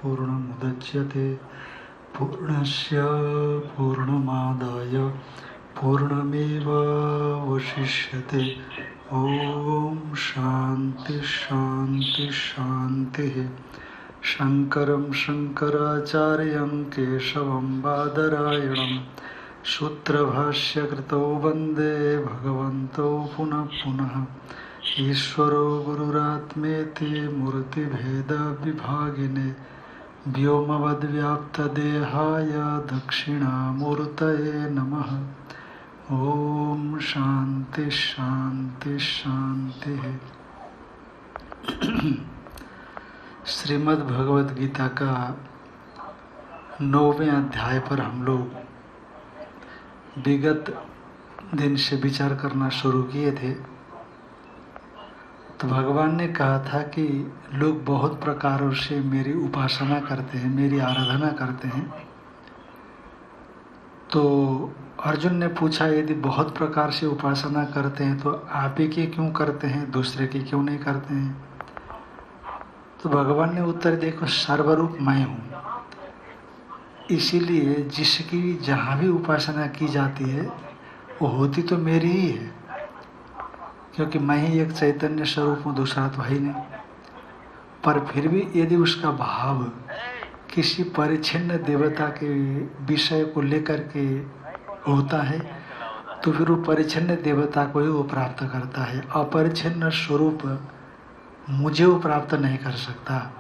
पूर्णमुदच्यते पूर्णस्य पूर्णमादाय पूर्णमेवावशिष्यते। ॐ शान्ति शान्ति शान्तिः। शङ्करं शङ्कराचार्यं केशवं बादरायणं सूत्रभाष्यकृतौ वन्दे भगवन्तौ पुनः पुनः। ईश्वरो गुरुरात्मेति मूर्तिभेदविभागिने व्योमवद्व्याप्तदेहाय दक्षिणामूर्तये नमः। ॐ शान्ति शान्ति शान्तिः। श्रीमद् भगवद गीता का 9वें अध्याय पर हम लोग विगत दिन से विचार करना शुरू किए थे। तो भगवान ने कहा था कि लोग बहुत प्रकारों से मेरी उपासना करते हैं, मेरी आराधना करते हैं। तो अर्जुन ने पूछा, यदि बहुत प्रकार से उपासना करते हैं तो आप ही की क्यों करते हैं, दूसरे की क्यों नहीं करते हैं? तो भगवान ने उत्तर, देखो सर्वरूप मैं हूँ, इसीलिए जिसकी जहाँ भी उपासना की जाती है वो होती तो मेरी ही है, क्योंकि मैं ही एक चैतन्य स्वरूप हूँ, दूसरा तो है ही नहीं। पर फिर भी यदि उसका भाव किसी परिच्छिन्न देवता के विषय को लेकर के होता है तो फिर वो परिच्छिन्न देवता को ही वो प्राप्त करता है। अपरिच्छिन्न स्वरूप मुझे वो प्राप्त नहीं कर सकता।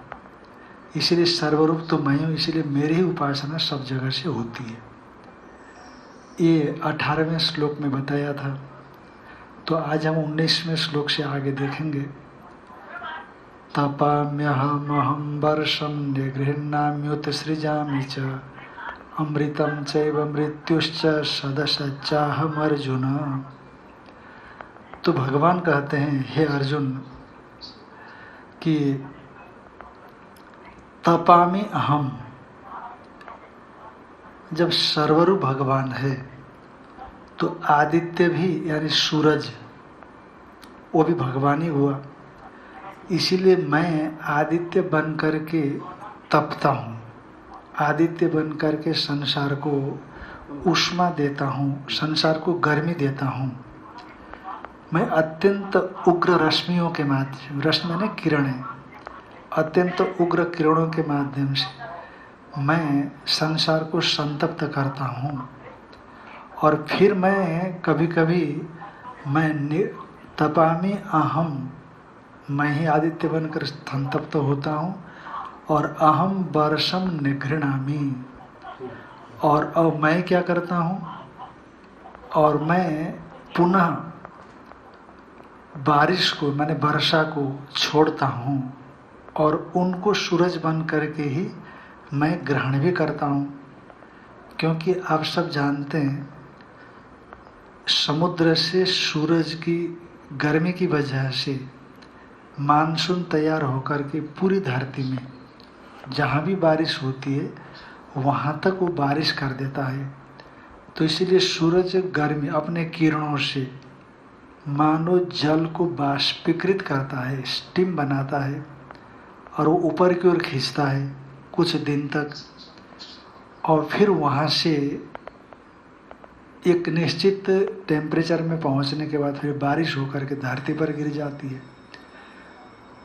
इसलिए सर्वरूप तो मैं हूँ, इसलिए मेरी ही उपासना सब जगह से होती है। ये 18वें श्लोक में बताया था। तो आज हम 19वें श्लोक से आगे देखेंगे। तपाम्यहमहं वर्षं निगृह्णाम्युत्सृजामि च अमृतं चैव मृत्युश्च सदसच्चाहमर्जुन। तो भगवान कहते हैं, हे अर्जुन, कि तपामि अहम, जब सर्वरूप भगवान है तो आदित्य भी यानी सूरज वो भी भगवान ही हुआ। इसीलिए मैं आदित्य बन करके तपता हूँ, आदित्य बन करके संसार को ऊष्मा देता हूँ, संसार को गर्मी देता हूँ। मैं अत्यंत उग्र रश्मियों के माध्यम, रश्मि ने किरणें, अत्यंत उग्र किरणों के माध्यम से मैं संसार को संतप्त करता हूँ। और फिर मैं कभी कभी मैं तपामि अहम, मैं ही आदित्य बनकर संतप्त होता हूँ। और अहम वर्षम निगृह्णामि, और अब मैं क्या करता हूँ, और मैं पुनः बारिश को, माने वर्षा को छोड़ता हूँ और उनको सूरज बन करके ही मैं ग्रहण भी करता हूँ। क्योंकि आप सब जानते हैं समुद्र से सूरज की गर्मी की वजह से मानसून तैयार होकर के पूरी धरती में जहाँ भी बारिश होती है वहाँ तक वो बारिश कर देता है। तो इसीलिए सूरज गर्मी अपने किरणों से मानो जल को बाष्पीकृत करता है, स्टीम बनाता है और वो ऊपर की ओर खींचता है कुछ दिन तक। और फिर वहाँ से एक निश्चित टेम्परेचर में पहुँचने के बाद फिर बारिश होकर के धरती पर गिर जाती है।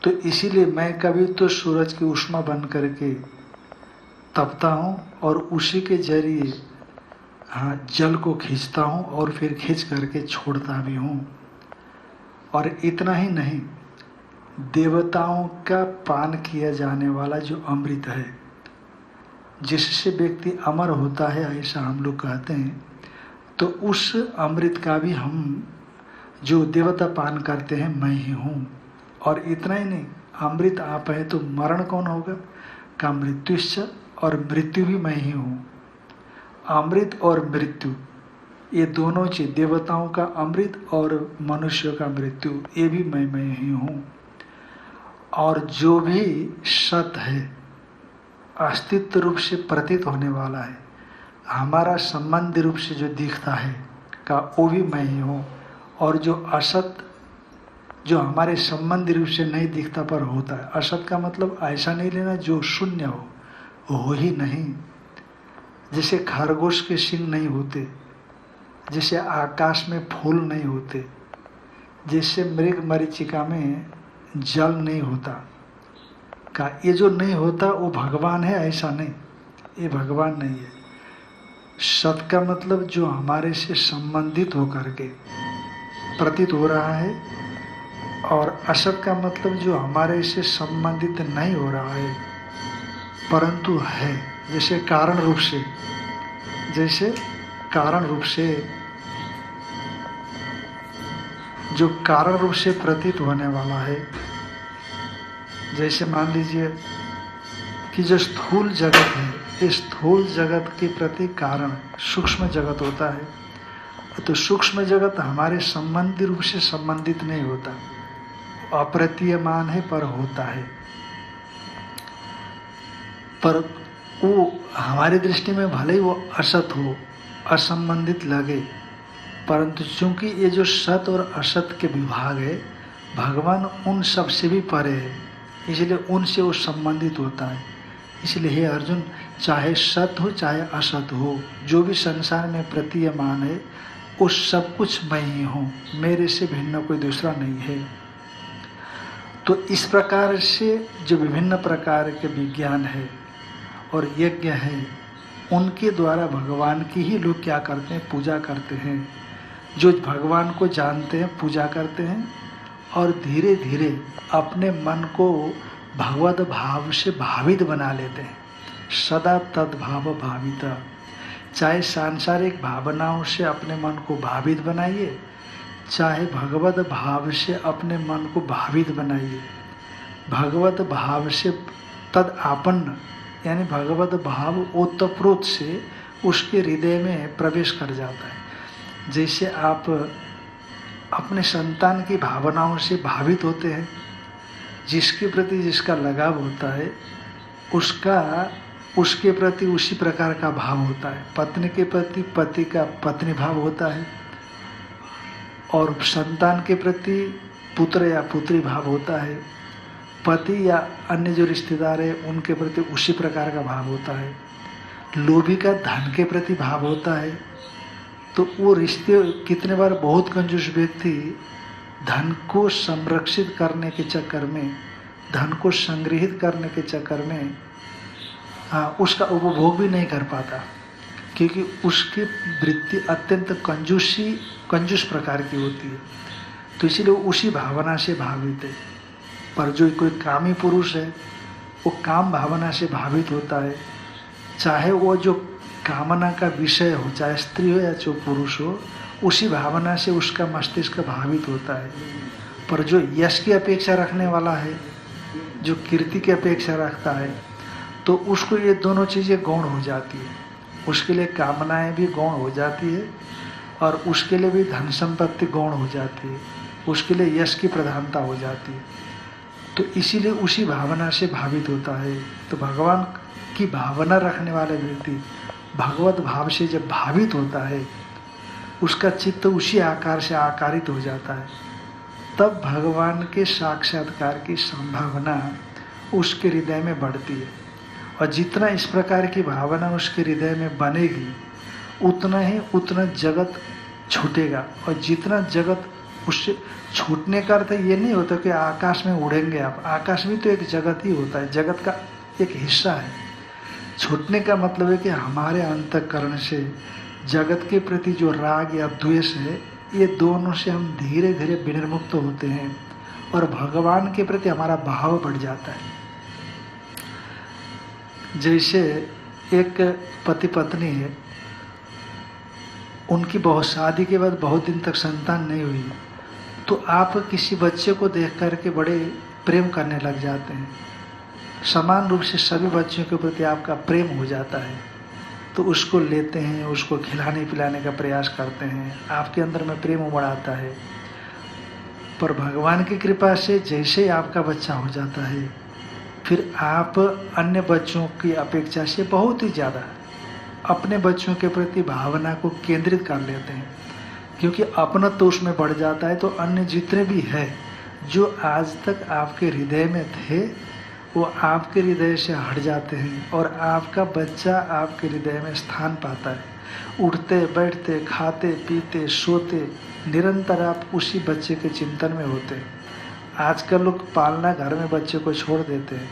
तो इसीलिए मैं कभी तो सूरज की ऊष्मा बन करके तपता हूँ और उसी के जरिए जल को खींचता हूँ और फिर खींच करके छोड़ता भी हूँ। और इतना ही नहीं, देवताओं का पान किया जाने वाला जो अमृत है, जिससे व्यक्ति अमर होता है, ऐसा हम लोग कहते हैं। तो उस अमृत का भी हम जो देवता पान करते हैं मैं ही हूँ। और इतना ही नहीं, अमृत आप है तो मरण कौन होगा, का मृत्युश्च, और मृत्यु भी मैं ही हूँ। अमृत और मृत्यु ये दोनों चीज, देवताओं का अमृत और मनुष्य का मृत्यु, ये भी मैं ही हूँ। और जो भी सत है, अस्तित्व रूप से प्रतीत होने वाला है, हमारा संबंध रूप से जो दिखता है का, वो भी मैं ही हूँ। और जो असत, जो हमारे संबंध रूप से नहीं दिखता पर होता है, असत का मतलब ऐसा नहीं लेना जो शून्य हो, हो ही नहीं। जैसे खरगोश के सींग नहीं होते, जैसे आकाश में फूल नहीं होते, जैसे मृग मरीचिका में जल नहीं होता, का ये जो नहीं होता वो भगवान है, ऐसा नहीं, ये भगवान नहीं है। सत का मतलब जो हमारे से संबंधित होकर के प्रतीत हो रहा है, और असत का मतलब जो हमारे से संबंधित नहीं हो रहा है परंतु है, जैसे कारण रूप से, जैसे कारण रूप से, जो कारण रूप से प्रतीत होने वाला है। जैसे मान लीजिए कि जो स्थूल जगत है, इस स्थूल जगत के प्रति कारण सूक्ष्म जगत होता है, तो सूक्ष्म जगत हमारे संबंधी रूप से संबंधित नहीं होता, अप्रतीयमान है पर होता है, पर वो हमारी दृष्टि में भले ही वो असत हो, असंबंधित लगे, परंतु चूंकि ये जो सत और असत के विभाग है, भगवान उन सब से भी परे है, इसलिए उनसे वो संबंधित होता है। इसलिए हे अर्जुन, चाहे सत हो चाहे असत हो, जो भी संसार में प्रतीयमान है वो सब कुछ मैं ही हूँ, मेरे से भिन्न कोई दूसरा नहीं है। तो इस प्रकार से जो विभिन्न प्रकार के विज्ञान है और यज्ञ है, उनके द्वारा भगवान की ही लोग क्या करते हैं, पूजा करते हैं। जो भगवान को जानते हैं पूजा करते हैं, और धीरे धीरे अपने मन को भगवत भाव से भावित बना लेते हैं। सदा तद्भाव भाविता, चाहे सांसारिक भावनाओं से अपने मन को भावित बनाइए, चाहे भगवत भाव से अपने मन को भावित बनाइए। भगवत भाव से तद आपन्न, यानी भगवत भाव ओतप्रोत से उसके हृदय में प्रवेश कर जाता है। जैसे आप अपने संतान की भावनाओं से भावित होते हैं, जिसके प्रति जिसका लगाव होता है उसके प्रति उसी प्रकार का भाव होता है। पत्नी के प्रति पति का पत्नी भाव होता है, और संतान के प्रति पुत्र या पुत्री भाव होता है। पति या अन्य जो रिश्तेदार है उनके प्रति उसी प्रकार का भाव होता है। लोभी का धन के प्रति भाव होता है। तो वो रिश्ते, कितने बार बहुत कंजूस व्यक्ति धन को संरक्षित करने के चक्कर में, धन को संग्रहित करने के चक्कर में उसका उपभोग भी नहीं कर पाता, क्योंकि उसकी वृत्ति अत्यंत कंजूस प्रकार की होती है। तो इसीलिए उसी भावना से भावित है। पर जो कोई कामी पुरुष है वो काम भावना से भावित होता है, चाहे वो जो कामना का विषय हो, चाहे स्त्री हो या जो पुरुष हो, उसी भावना से उसका मस्तिष्क भावित होता है। पर जो यश की अपेक्षा रखने वाला है, जो कीर्ति की अपेक्षा रखता है, तो उसको ये दोनों चीज़ें गौण हो जाती है। उसके लिए कामनाएं भी गौण हो जाती है, और उसके लिए भी धन संपत्ति गौण हो जाती है, उसके लिए यश की प्रधानता हो जाती है। तो इसीलिए उसी भावना से भावित होता है। तो भगवान की भावना रखने वाले व्यक्ति भगवत भाव से जब भावित होता है, उसका चित्त उसी आकार से आकारित हो जाता है, तब भगवान के साक्षात्कार की संभावना उसके हृदय में बढ़ती है। और जितना इस प्रकार की भावना उसके हृदय में बनेगी, उतना जगत छूटेगा। और जितना जगत उससे छूटने का अर्थ ये नहीं होता कि आकाश में उड़ेंगे आप, आकाश भी तो एक जगत ही होता है, जगत का एक हिस्सा है। छूटने का मतलब है कि हमारे अंतःकरण से जगत के प्रति जो राग या द्वेष है, ये दोनों से हम धीरे धीरे विनिर्मुक्त होते हैं, और भगवान के प्रति हमारा भाव बढ़ जाता है। जैसे एक पति पत्नी है, उनकी शादी के बाद बहुत दिन तक संतान नहीं हुई, तो आप किसी बच्चे को देख करके बड़े प्रेम करने लग जाते हैं। समान रूप से सभी बच्चों के प्रति आपका प्रेम हो जाता है, तो उसको लेते हैं, उसको खिलाने पिलाने का प्रयास करते हैं, आपके अंदर में प्रेम उमड़ आता है। पर भगवान की कृपा से जैसे ही आपका बच्चा हो जाता है, फिर आप अन्य बच्चों की अपेक्षा से बहुत ही ज़्यादा अपने बच्चों के प्रति भावना को केंद्रित कर लेते हैं, क्योंकि अपनत्व तो उसमें बढ़ जाता है। तो अन्य जितने भी है जो आज तक आपके हृदय में थे, वो आपके हृदय से हट जाते हैं और आपका बच्चा आपके हृदय में स्थान पाता है। उठते बैठते खाते पीते सोते निरंतर आप उसी बच्चे के चिंतन में होते हैं। आजकल लोग पालना घर में बच्चे को छोड़ देते हैं,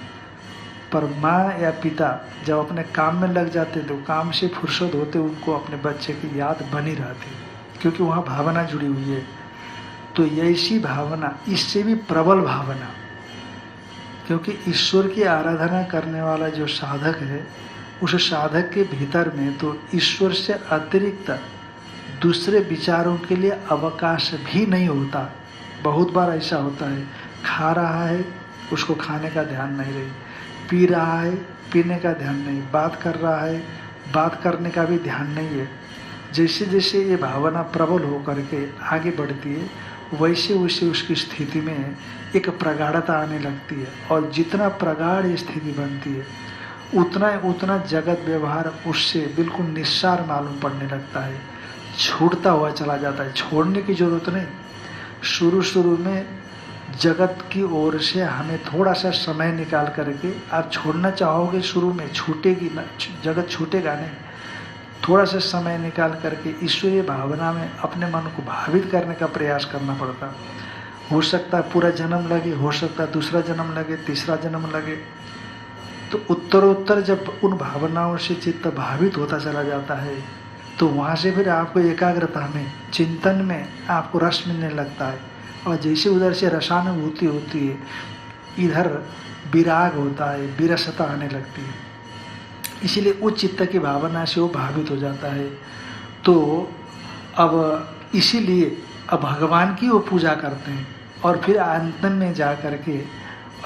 पर माँ या पिता जब अपने काम में लग जाते तो काम से फुर्सत होते उनको अपने बच्चे की याद बनी रहती, क्योंकि वहाँ भावना जुड़ी हुई है। तो ऐसी भावना, इससे भी प्रबल भावना, क्योंकि ईश्वर की आराधना करने वाला जो साधक है, उस साधक के भीतर में तो ईश्वर से अतिरिक्त दूसरे विचारों के लिए अवकाश भी नहीं होता। बहुत बार ऐसा होता है, खा रहा है उसको खाने का ध्यान नहीं रही, पी रहा है पीने का ध्यान नहीं, बात कर रहा है बात करने का भी ध्यान नहीं है। जैसे जैसे ये भावना प्रबल होकर के आगे बढ़ती है, वैसे वैसे उसकी स्थिति में एक प्रगाढ़ता आने लगती है, और जितना प्रगाढ़ ये स्थिति बनती है उतना उतना जगत व्यवहार उससे बिल्कुल निस्सार मालूम पड़ने लगता है, छूटता हुआ चला जाता है। छोड़ने की जरूरत नहीं, शुरू में जगत की ओर से हमें थोड़ा सा समय निकाल करके आप छोड़ना चाहोगे, शुरू में छूटेगी ना, जगत छूटेगा नहीं। थोड़ा सा समय निकाल करके ईश्वरीय भावना में अपने मन को भावित करने का प्रयास करना पड़ता। हो सकता है पूरा जन्म लगे, हो सकता है दूसरा जन्म लगे, तीसरा जन्म लगे। तो उत्तरोत्तर जब उन भावनाओं से चित्त भावित होता चला जाता है, तो वहाँ से फिर आपको एकाग्रता में, चिंतन में आपको रस मिलने लगता है, और जैसे उधर से रसानुभूति होती है, इधर विराग होता है, विरसता आने लगती है। इसीलिए उच्च चित्त की भावना से वो भावित हो जाता है। तो अब इसीलिए अब भगवान की वो पूजा करते हैं, और फिर अंत में जा करके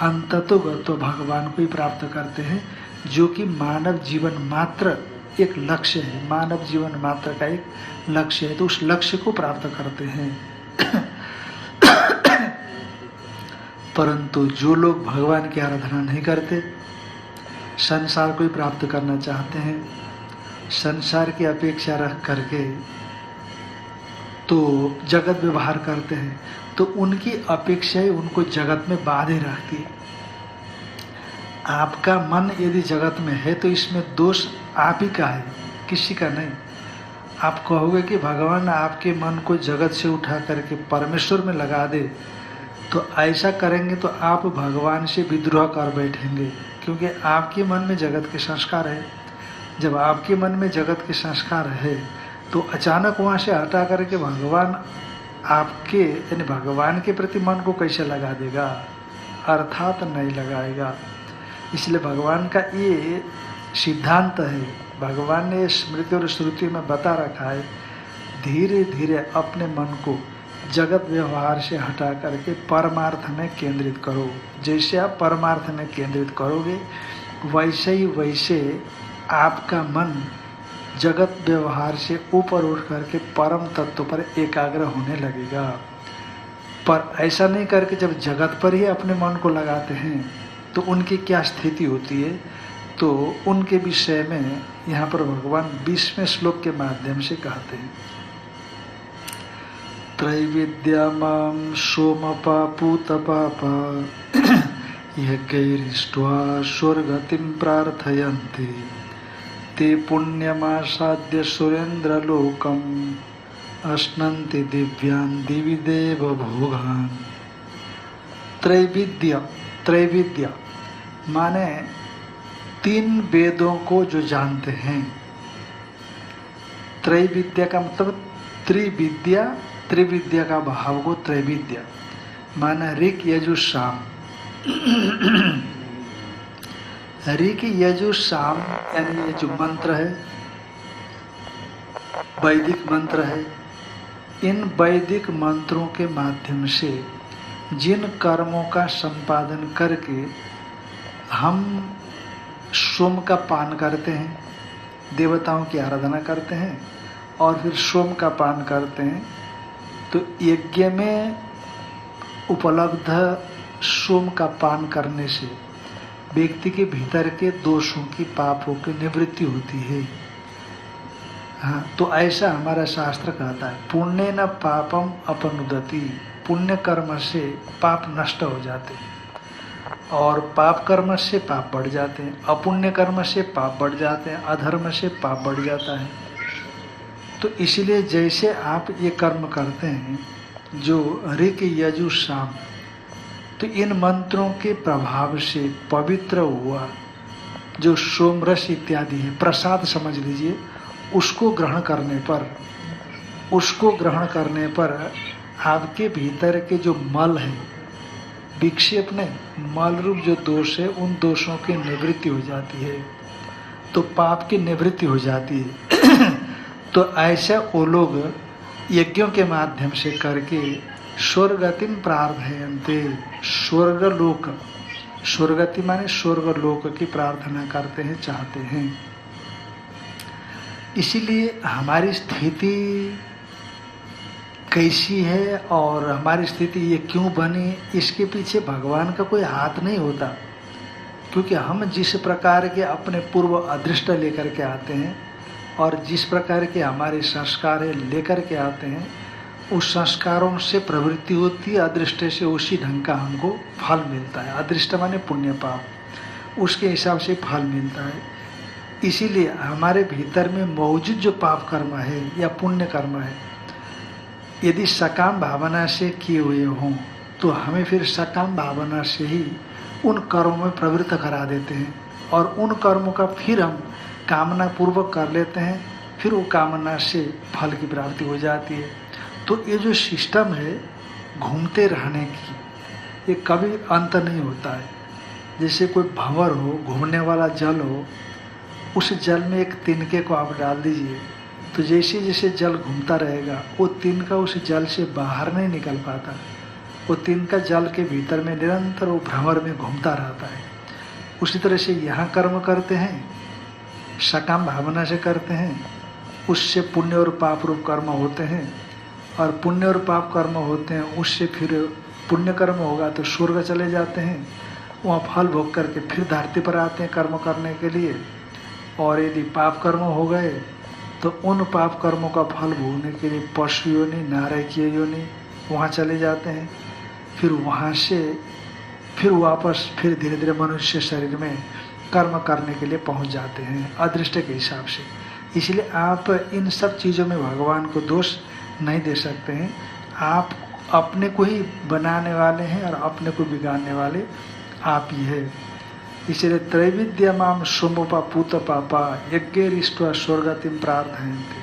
अंततोगतो भगवान को ही प्राप्त करते हैं, जो कि मानव जीवन मात्र एक लक्ष्य है, मानव जीवन मात्र का एक लक्ष्य है। तो उस लक्ष्य को प्राप्त करते हैं। परंतु जो लोग भगवान की आराधना नहीं करते, संसार को ही प्राप्त करना चाहते हैं, संसार की अपेक्षा रख करके तो जगत व्यवहार करते हैं, तो उनकी अपेक्षा ही उनको जगत में बांधे रखती है। आपका मन यदि जगत में है तो इसमें दोष आप ही का है, किसी का नहीं। आप कहोगे कि भगवान आपके मन को जगत से उठा करके परमेश्वर में लगा दे, तो ऐसा करेंगे तो आप भगवान से विद्रोह कर बैठेंगे, क्योंकि आपके मन में जगत के संस्कार है। जब आपके मन में जगत के संस्कार है, तो अचानक वहाँ से हटा करके भगवान आपके यानी भगवान के प्रति मन को कैसे लगा देगा? अर्थात नहीं लगाएगा। इसलिए भगवान का ये सिद्धांत है, भगवान ने स्मृति और श्रुति में बता रखा है, धीरे धीरे अपने मन को जगत व्यवहार से हटा करके परमार्थ में केंद्रित करो। जैसे आप परमार्थ में केंद्रित करोगे, वैसे ही वैसे आपका मन जगत व्यवहार से ऊपर उठ करके परम तत्व पर एकाग्र होने लगेगा। पर ऐसा नहीं करके जब जगत पर ही अपने मन को लगाते हैं, तो उनकी क्या स्थिति होती है, तो उनके विषय में यहाँ पर भगवान 20वें श्लोक के माध्यम से कहते हैं। त्रैविद्यामां सोमपापूतपापा यज्ञैरिष्ट्वा स्वर्गतिं प्रार्थयन्ति ते पुण्यमासाद्य सुरेन्द्रलोकम् अश्नन्ति दिव्यान् दिवि देव भोगान्। त्रैविद्या माने 3 वेदों को जो जानते हैं। त्रैविद्या का मतलब त्रिविद्या का भाव को त्रैविद्या माना ऋक यजु साम। ऋक यजु साम यानी ये जो मंत्र है, वैदिक मंत्र है, इन वैदिक मंत्रों के माध्यम से जिन कर्मों का संपादन करके हम सोम का पान करते हैं, देवताओं की आराधना करते हैं और फिर सोम का पान करते हैं, तो यज्ञ में उपलब्ध सोम का पान करने से व्यक्ति के भीतर के दोषों की, पापों की निवृत्ति होती है। हाँ, तो ऐसा हमारा शास्त्र कहता है, पुण्य न पापम अपनुदति, पुण्य कर्म से पाप नष्ट हो जाते। और पाप कर्म से पाप बढ़ जाते हैं, अपुण्य कर्म से पाप बढ़ जाते हैं, अधर्म से पाप बढ़ जाता है। तो इसलिए जैसे आप ये कर्म करते हैं जो ऋक यजु साम, तो इन मंत्रों के प्रभाव से पवित्र हुआ जो सोमरस इत्यादि है, प्रसाद समझ लीजिए, उसको ग्रहण करने पर आपके भीतर के जो मल है, विक्षेप नहीं, मल रूप जो दोष है, उन दोषों की निवृत्ति हो जाती है, तो पाप की निवृत्ति हो जाती है। तो ऐसा वो लोग यज्ञों के माध्यम से करके स्वर्गतिम प्रार्थयन्ते, स्वर्गलोक, स्वर्गति माने स्वर्गलोक की प्रार्थना करते हैं, चाहते हैं। इसीलिए हमारी स्थिति कैसी है और हमारी स्थिति ये क्यों बनी, इसके पीछे भगवान का कोई हाथ नहीं होता, क्योंकि हम जिस प्रकार के अपने पूर्व अदृष्ट लेकर के आते हैं और जिस प्रकार के हमारे संस्कार है लेकर के आते हैं, उस संस्कारों से प्रवृत्ति होती है, अदृष्ट से उसी ढंग का हमको फल मिलता है। अदृष्ट माने पुण्य पाप, उसके हिसाब से फल मिलता है। इसीलिए हमारे भीतर में मौजूद जो पाप कर्म है या पुण्य कर्म है, यदि सकाम भावना से किए हुए हों तो हमें फिर सकाम भावना से ही उन कर्मों में प्रवृत्त करा देते हैं और उन कर्मों का फिर हम कामना पूर्वक कर लेते हैं, फिर वो कामना से फल की प्राप्ति हो जाती है। तो ये जो सिस्टम है घूमते रहने की, ये कभी अंत नहीं होता है। जैसे कोई भंवर हो, घूमने वाला जल हो, उस जल में एक तिनके को आप डाल दीजिए, तो जैसे जैसे जल घूमता रहेगा वो तिनका उस जल से बाहर नहीं निकल पाता, वो तिनका जल के भीतर में निरंतर वो भ्रमर में घूमता रहता है। उसी तरह से यहाँ कर्म करते हैं, सकाम भावना से करते हैं, उससे पुण्य और पाप रूप कर्म होते हैं, और पुण्य और पाप कर्म होते हैं, उससे फिर पुण्य कर्म होगा तो स्वर्ग चले जाते हैं, वहाँ फल भोग करके फिर धरती पर आते हैं कर्म करने के लिए। और यदि पाप कर्म हो गए तो उन पाप कर्मों का फल भोगने के लिए पशु योनि, नारकीय योनि, वहाँ चले जाते हैं। फिर वहाँ से फिर वापस फिर धीरे धीरे मनुष्य शरीर में कर्म करने के लिए पहुँच जाते हैं अदृष्ट के हिसाब से। इसलिए आप इन सब चीज़ों में भगवान को दोष नहीं दे सकते हैं। आप अपने को ही बनाने वाले हैं और अपने को बिगाड़ने वाले आप ही है। इसलिए त्रैविद्यमाम सोमोपा पूत पापा यज्ञरिष्ट्वा स्वर्गतिम प्रार्थयन्ते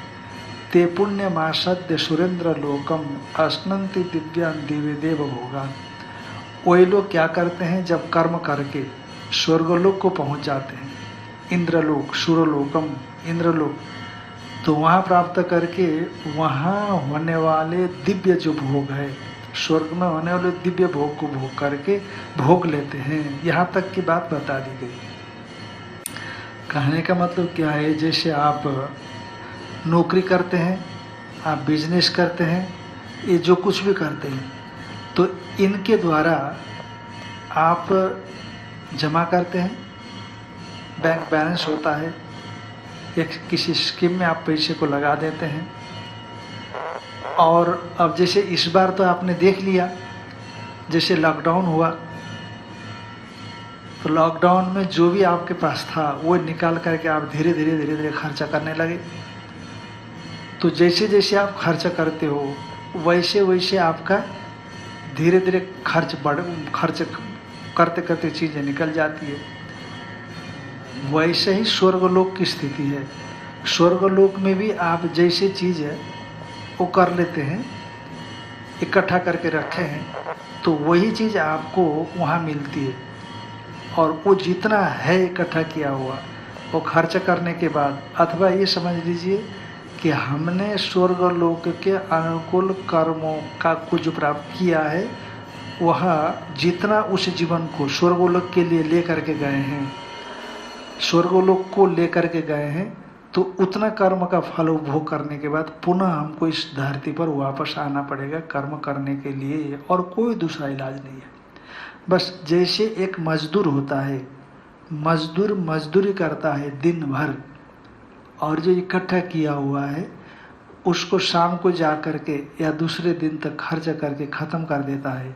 ते पुण्यमासद्य सुरेंद्र लोकम अश्नन्ति दिव्यान दिव्य देव भोगान। वही लोग क्या करते हैं, जब कर्म करके स्वर्गलोक को पहुंच जाते हैं, इंद्रलोक, सुरलोकम, इंद्रलोक, तो वहाँ प्राप्त करके वहाँ होने वाले दिव्य जो भोग है, स्वर्ग में होने वाले दिव्य भोग को भोग करके भोग लेते हैं। यहाँ तक की बात बता दी गई। कहने का मतलब क्या है, जैसे आप नौकरी करते हैं, आप बिजनेस करते हैं, ये जो कुछ भी करते हैं, तो इनके द्वारा आप जमा करते हैं, बैंक बैलेंस होता है, एक किसी स्कीम में आप पैसे को लगा देते हैं। और अब जैसे इस बार तो आपने देख लिया, जैसे लॉकडाउन हुआ, तो लॉकडाउन में जो भी आपके पास था वो निकाल करके आप धीरे धीरे खर्चा करने लगे। तो जैसे जैसे आप खर्चा करते हो वैसे वैसे आपका धीरे धीरे खर्च करते करते चीज़ें निकल जाती है। वैसे ही स्वर्गलोक की स्थिति है। स्वर्गलोक में भी आप जैसे चीज़ है वो कर लेते हैं, इकट्ठा करके रखे हैं, तो वही चीज़ आपको वहाँ मिलती है। और वो जितना है इकट्ठा किया हुआ वो खर्च करने के बाद, अथवा ये समझ लीजिए कि हमने स्वर्गलोक के अनुकूल कर्मों का कुछ प्राप्त किया है, वह जितना उस जीवन को स्वर्गलोक के लिए ले करके गए हैं, स्वर्गलोक को लेकर के गए हैं, तो उतना कर्म का फल उपभोग करने के बाद पुनः हमको इस धरती पर वापस आना पड़ेगा कर्म करने के लिए, और कोई दूसरा इलाज नहीं है। बस जैसे एक मजदूर होता है, मजदूर मजदूरी करता है दिन भर, और जो इकट्ठा किया हुआ है उसको शाम को जा करके या दूसरे दिन तक खर्च करके ख़त्म कर देता है,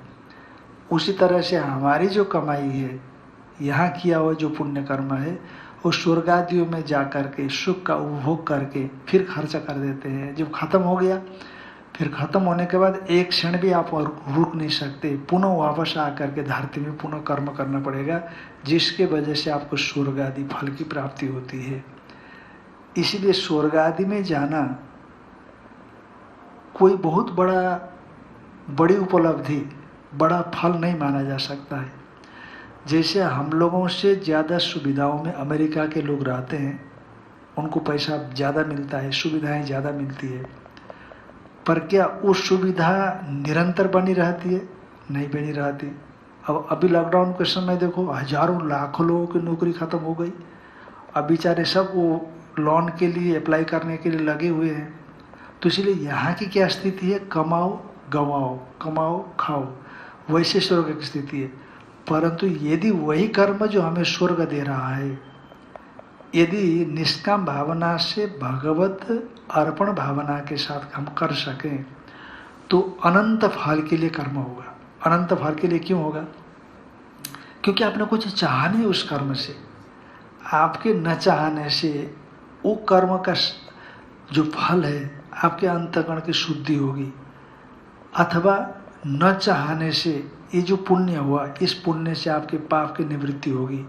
उसी तरह से हमारी जो कमाई है यहाँ किया हुआ जो पुण्य कर्म है वो स्वर्ग आदियों में जा कर के सुख का उपभोग करके फिर खर्चा कर देते हैं। जब खत्म हो गया, फिर खत्म होने के बाद एक क्षण भी आप और रुक नहीं सकते, पुनः वापस आकर के धरती में पुनः कर्म करना पड़ेगा, जिसके वजह से आपको स्वर्ग आदि फल की प्राप्ति होती है। इसलिए स्वर्ग आदि में जाना कोई बहुत बड़ी उपलब्धि, बड़ा फल नहीं माना जा सकता है। जैसे हम लोगों से ज़्यादा सुविधाओं में अमेरिका के लोग रहते हैं, उनको पैसा ज़्यादा मिलता है, सुविधाएं ज़्यादा मिलती है, पर क्या वो सुविधा निरंतर बनी रहती है? नहीं बनी रहती। अब अभी लॉकडाउन के समय देखो, हजारों लाखों लोगों की नौकरी खत्म हो गई। अब बेचारे सब वो लोन के लिए अप्लाई करने के लिए लगे हुए हैं। तो इसलिए यहाँ की क्या स्थिति है? कमाओ गवाओ, कमाओ खाओ, वैसे स्वर्ग की स्थिति है। परंतु यदि वही कर्म जो हमें स्वर्ग दे रहा है, यदि निष्काम भावना से भगवत अर्पण भावना के साथ हम कर सकें तो अनंत फल के लिए कर्म होगा। अनंत फल के लिए क्यों होगा? क्योंकि आपने कुछ चाहा नहीं उस कर्म से। आपके न चाहने से वो कर्म का जो फल है, आपके अंतःकरण की शुद्धि होगी, अथवा न चाहने से ये जो पुण्य हुआ, इस पुण्य से आपके पाप की निवृत्ति होगी।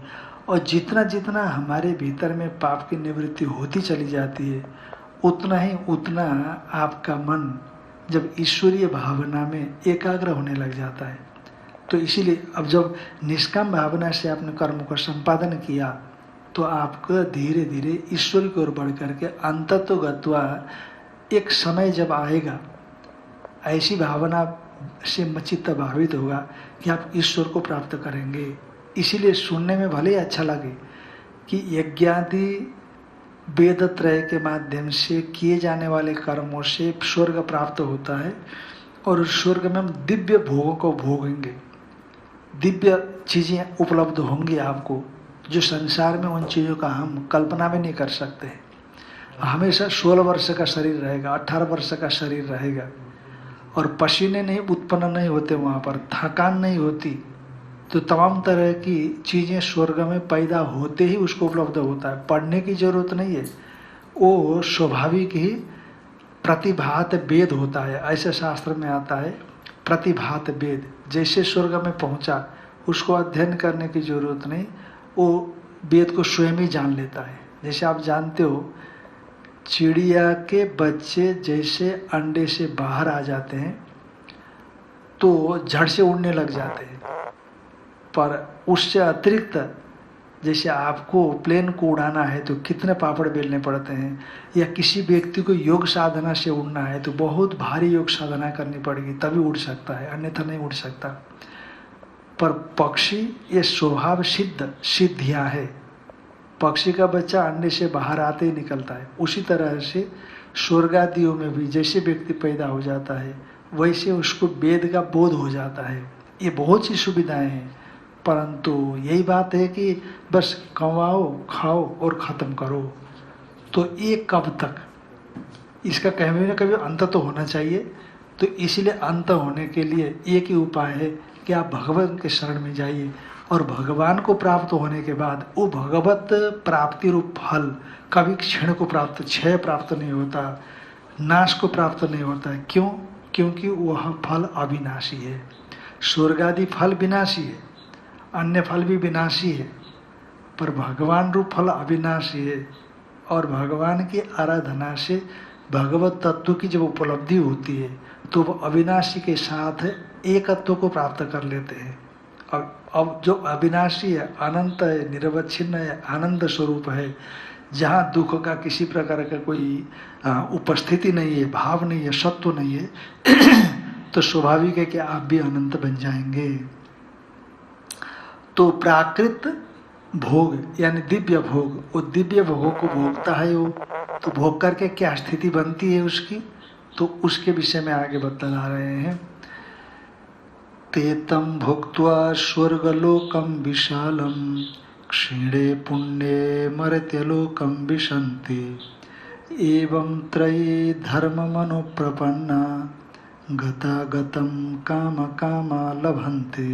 और जितना जितना हमारे भीतर में पाप की निवृत्ति होती चली जाती है, उतना आपका मन जब ईश्वरीय भावना में एकाग्र होने लग जाता है। तो इसीलिए अब जब निष्काम भावना से आपने कर्म को संपादन किया तो आपको धीरे धीरे ईश्वर की ओर बढ़ करके अंततोगत्वा एक समय जब आएगा, ऐसी भावना से चित्त भावित होगा कि आप ईश्वर को प्राप्त करेंगे। इसीलिए सुनने में भले ही अच्छा लगे कि यज्ञादि वेद त्रय के माध्यम से किए जाने वाले कर्मों से स्वर्ग प्राप्त होता है और उस स्वर्ग में हम दिव्य भोगों को भोगेंगे, दिव्य चीज़ें उपलब्ध होंगी आपको, जो संसार में उन चीज़ों का हम कल्पना भी नहीं कर सकते हैं। हमेशा 16 वर्ष का शरीर रहेगा, 18 वर्ष का शरीर रहेगा और पसीने नहीं उत्पन्न नहीं होते, वहाँ पर थकान नहीं होती। तो तमाम तरह की चीज़ें स्वर्ग में पैदा होते ही उसको उपलब्ध होता है, पढ़ने की जरूरत नहीं है, वो स्वाभाविक ही प्रतिभात वेद होता है। ऐसे शास्त्र में आता है प्रतिभात वेद, जैसे स्वर्ग में पहुंचा उसको अध्ययन करने की जरूरत नहीं, वो वेद को स्वयं ही जान लेता है। जैसे आप जानते हो चिड़िया के बच्चे जैसे अंडे से बाहर आ जाते हैं तो झड़ से उड़ने लग जाते हैं, पर उससे अतिरिक्त जैसे आपको प्लेन को उड़ाना है तो कितने पापड़ बेलने पड़ते हैं, या किसी व्यक्ति को योग साधना से उड़ना है तो बहुत भारी योग साधना करनी पड़ेगी तभी उड़ सकता है, अन्यथा नहीं उड़ सकता। पर पक्षी ये स्वभाव सिद्ध सिद्धियाँ है, पक्षी का बच्चा अंडे से बाहर आते ही निकलता है। उसी तरह से स्वर्गादियों में भी जैसे व्यक्ति पैदा हो जाता है वैसे उसको वेद का बोध हो जाता है। ये बहुत सी सुविधाएं हैं, परंतु यही बात है कि बस कमाओ खाओ और ख़त्म करो। तो ये कब तक, इसका कभी न कभी अंत तो होना चाहिए। तो इसीलिए अंत होने के लिए एक ही उपाय है कि आप भगवान के शरण में जाइए और भगवान को प्राप्त होने के बाद वो भगवत प्राप्ति रूप फल कभी क्षण को प्राप्त, क्षय प्राप्त नहीं होता, नाश को प्राप्त नहीं होता है। क्यों? क्योंकि वह फल अविनाशी है। स्वर्गादि फल विनाशी है, अन्य फल भी विनाशी है, पर भगवान रूप फल अविनाशी है। और भगवान की आराधना से भगवत तत्व की जब उपलब्धि होती है तो वह अविनाशी के साथ एकत्व को प्राप्त कर लेते हैं। अब जो अविनाशी है, अनंत है, निरवच्छिन्न है, आनंद स्वरूप है, जहाँ दुख का किसी प्रकार का कोई उपस्थिति नहीं है, भाव नहीं है, सत्व नहीं है तो स्वाभाविक है कि आप भी अनंत बन जाएंगे। तो प्राकृत भोग यानी दिव्य भोग, वो दिव्य भोगों को भोगता है वो, तो भोग करके क्या स्थिति बनती है उसकी, तो उसके विषय में आगे बता रहे हैं। तेतम भुक्त्वा स्वर्गलोकम विशालम क्षीणे पुण्ये मर्त्यलोकम विशन्ति एवं त्रयी धर्म मनोप्रपन्ना गता गतम काम कामा लभन्ते।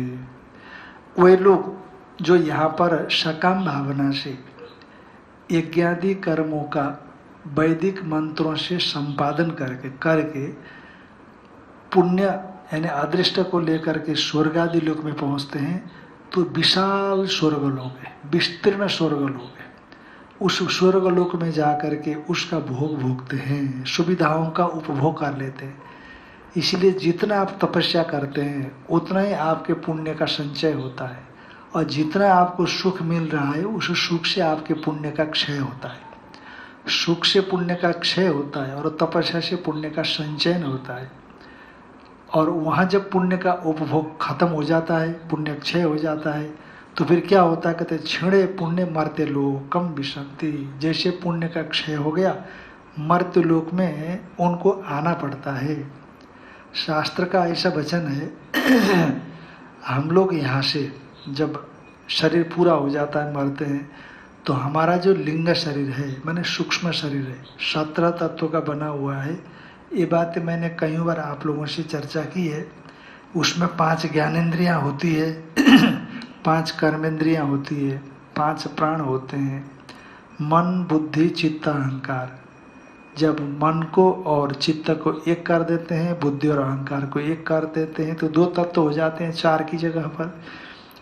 वे लोग जो यहाँ पर सकाम भावना से यज्ञादि कर्मों का वैदिक मंत्रों से संपादन करके पुण्य यानी अदृष्ट को लेकर के स्वर्ग आदि लोक में पहुंचते हैं, तो विशाल स्वर्गलोक है, विस्तीर्ण स्वर्गलोक है। उस स्वर्गलोक में जाकर के उसका भोग भोगते हैं, सुविधाओं का उपभोग कर लेते हैं। इसलिए जितना आप तपस्या करते हैं उतना ही आपके पुण्य का संचय होता है, और जितना आपको सुख मिल रहा है उस सुख से आपके पुण्य का क्षय होता है। सुख से पुण्य का क्षय होता है और तपस्या से पुण्य का संचयन होता है। और वहाँ जब पुण्य का उपभोग खत्म हो जाता है, पुण्य क्षय हो जाता है, तो फिर क्या होता है, कहते क्षीणे पुण्य मर्त्य लोकम विशन्ति। जैसे पुण्य का क्षय हो गया, मर्त्य लोक में उनको आना पड़ता है। शास्त्र का ऐसा वचन है हम लोग यहाँ से जब शरीर पूरा हो जाता है, मरते हैं, तो हमारा जो लिंग शरीर है, माने सूक्ष्म शरीर है, 17 तत्वों का बना हुआ है। ये बात मैंने कई बार आप लोगों से चर्चा की है। उसमें 5 ज्ञानेंद्रियाँ होती है, 5 कर्मेंद्रियाँ होती है, 5 प्राण होते हैं, मन बुद्धि चित्त अहंकार। जब मन को और चित्त को एक कर देते हैं, बुद्धि और अहंकार को एक कर देते हैं, तो 2 तत्व हो जाते हैं 4 की जगह पर।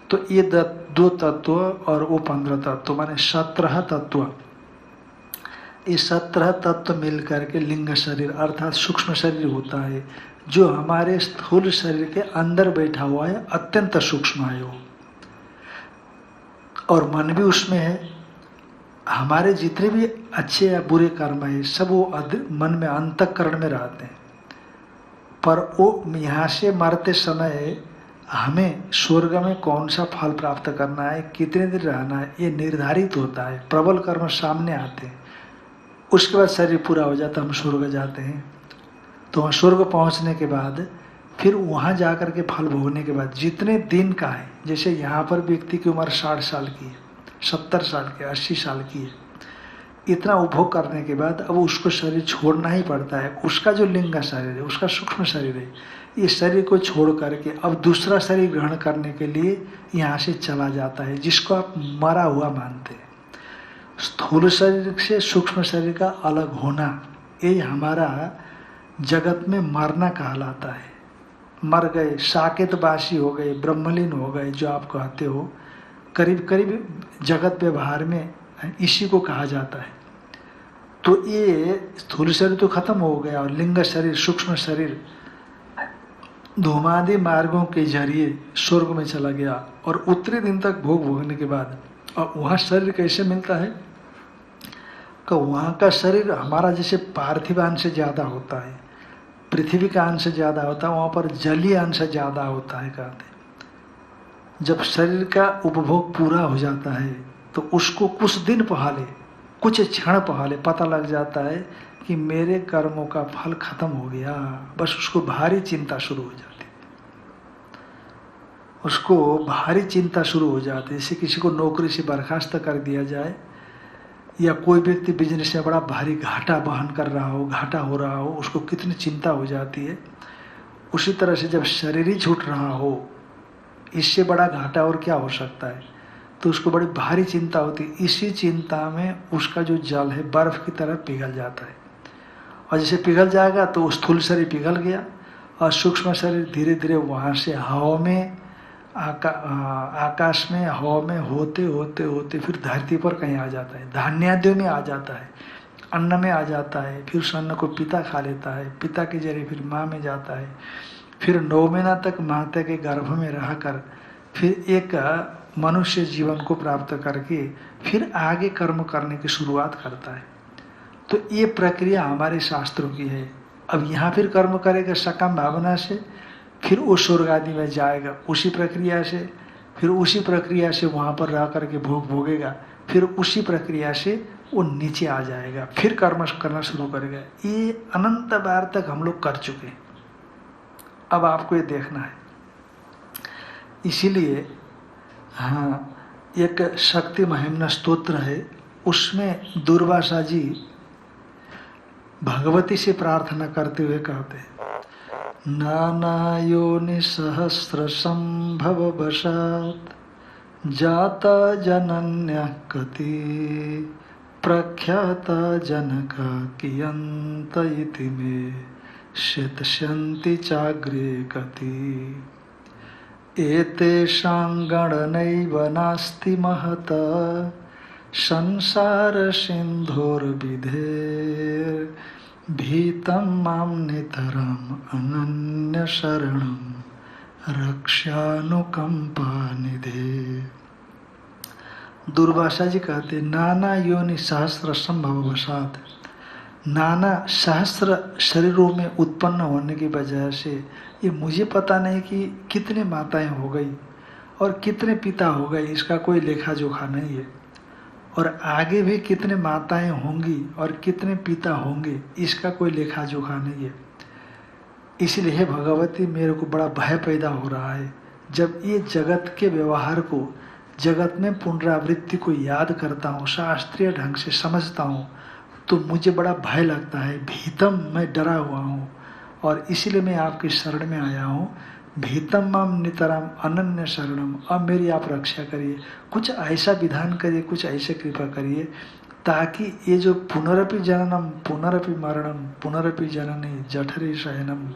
तो ये 2 तत्व और वो 15 तत्व, माने 17 तत्व। ये 17 तत्व मिल करके लिंग शरीर अर्थात सूक्ष्म शरीर होता है, जो हमारे स्थूल शरीर के अंदर बैठा हुआ है, अत्यंत सूक्ष्म है वो। और मन भी उसमें है। हमारे जितने भी अच्छे या बुरे कर्म है सब वो मन में अंतःकरण में रहते हैं। पर वो यहाँ से मरते समय हमें स्वर्ग में कौन सा फल प्राप्त करना है, कितने दिन रहना है, ये निर्धारित होता है। प्रबल कर्म सामने आते हैं, उसके बाद शरीर पूरा हो जाता है, हम स्वर्ग जाते हैं। तो वहाँ स्वर्ग पहुँचने के बाद फिर वहाँ जाकर के फल भोगने के बाद जितने दिन का है, जैसे यहाँ पर व्यक्ति की उम्र 60 साल की है, 70 साल की, 80 साल की है, इतना उपभोग करने के बाद अब उसको शरीर छोड़ना ही पड़ता है। उसका जो लिंग शरीर है, उसका सूक्ष्म शरीर है, इस शरीर को छोड़ करके अब दूसरा शरीर ग्रहण करने के लिए यहाँ से चला जाता है, जिसको आप मरा हुआ मानते हैं। स्थूल शरीर से सूक्ष्म शरीर का अलग होना, ये हमारा जगत में मरना कहलाता है। मर गए, साकेतवासी हो गए, ब्रह्मलीन हो गए, जो आप कहते हो, करीब करीब जगत व्यवहार में इसी को कहा जाता है। तो ये स्थूल शरीर तो खत्म हो गया और लिंग शरीर, सूक्ष्म शरीर धूमादि मार्गों के जरिए स्वर्ग में चला गया, और उतने दिन तक भोग भोगने के बाद अब वहाँ शरीर कैसे मिलता है, कि वहाँ का शरीर हमारा जैसे पार्थिव अंश ज़्यादा होता है, पृथ्वी का अंश ज़्यादा होता है, वहाँ पर जलीय अंश ज़्यादा होता है। कहते जब शरीर का उपभोग पूरा हो जाता है तो उसको कुछ दिन पहले, कुछ क्षण पहले पता लग जाता है कि मेरे कर्मों का फल खत्म हो गया। बस उसको भारी चिंता शुरू हो जाती, उसको भारी चिंता शुरू हो जाती है। जैसे किसी को नौकरी से बर्खास्त कर दिया जाए, या कोई व्यक्ति बिजनेस में बड़ा भारी घाटा वहन कर रहा हो, घाटा हो रहा हो, उसको कितनी चिंता हो जाती है। उसी तरह से जब शरीर ही छूट रहा हो, इससे बड़ा घाटा और क्या हो सकता है, तो उसको बड़ी भारी चिंता होती है। इसी चिंता में उसका जो जल है बर्फ की तरह पिघल जाता है, और जैसे पिघल जाएगा तो स्थूल शरीर पिघल गया, और सूक्ष्म शरीर धीरे धीरे वहाँ से हवा में, आकाश में, हवा में होते होते होते फिर धरती पर कहीं आ जाता है, धान्यादियों में आ जाता है, अन्न में आ जाता है। फिर उस अन्न को पिता खा लेता है, पिता के जरिए फिर माँ में जाता है, फिर 9 महीना तक माता के गर्भ में रहकर फिर एक मनुष्य जीवन को प्राप्त करके फिर आगे कर्म करने की शुरुआत करता है। तो ये प्रक्रिया हमारे शास्त्रों की है। अब यहाँ फिर कर्म करेगा सकाम भावना से, फिर वो स्वर्ग आदि में जाएगा उसी प्रक्रिया से, फिर उसी प्रक्रिया से वहाँ पर रह करके भोग भोगेगा, फिर उसी प्रक्रिया से वो नीचे आ जाएगा, फिर कर्म करना शुरू करेगा। ये अनंत बार तक हम लोग कर चुके। अब आपको ये देखना है। इसीलिए हाँ, एक शक्ति महिम्न स्तोत्र है, उसमें दुर्वासा जी भगवती से प्रार्थना करते हुए कहते हैं, नाना योनि सहस्र संभव वशात जाता जनन्य कति प्रख्याता जनका कियंत इति मे शतशन्ति चाग्रे कति एतेषां गणनैव नास्ति महत संसार सिन्धोर्विधे भीतं मां नितराम् अनन्य शरणं रक्षानुकंपा निधे। दुर्वासा जी कहते नाना योनि सहस्र संभववशात, नाना सहस्र शरीरों में उत्पन्न होने की वजह से ये मुझे पता नहीं कि कितने माताएं हो गई और कितने पिता हो गए, इसका कोई लेखा जोखा नहीं है। और आगे भी कितने माताएं होंगी और कितने पिता होंगे, इसका कोई लेखा जोखा नहीं है। इसलिए हे भगवती, मेरे को बड़ा भय पैदा हो रहा है जब ये जगत के व्यवहार को, जगत में पुनरावृत्ति को याद करता हूँ, शास्त्रीय ढंग से समझता हूँ, तो मुझे बड़ा भय लगता है। भीतम, मैं डरा हुआ हूँ और इसीलिए मैं आपकी शरण में आया हूँ। भीतम मम नितराम अनन्य शरणम, अब मेरी आप रक्षा करिए, कुछ ऐसा विधान करिए, कुछ ऐसे कृपा करिए ताकि ये जो पुनरपि जननम पुनरपि मरणम पुनरपि जननी जठरे शयनम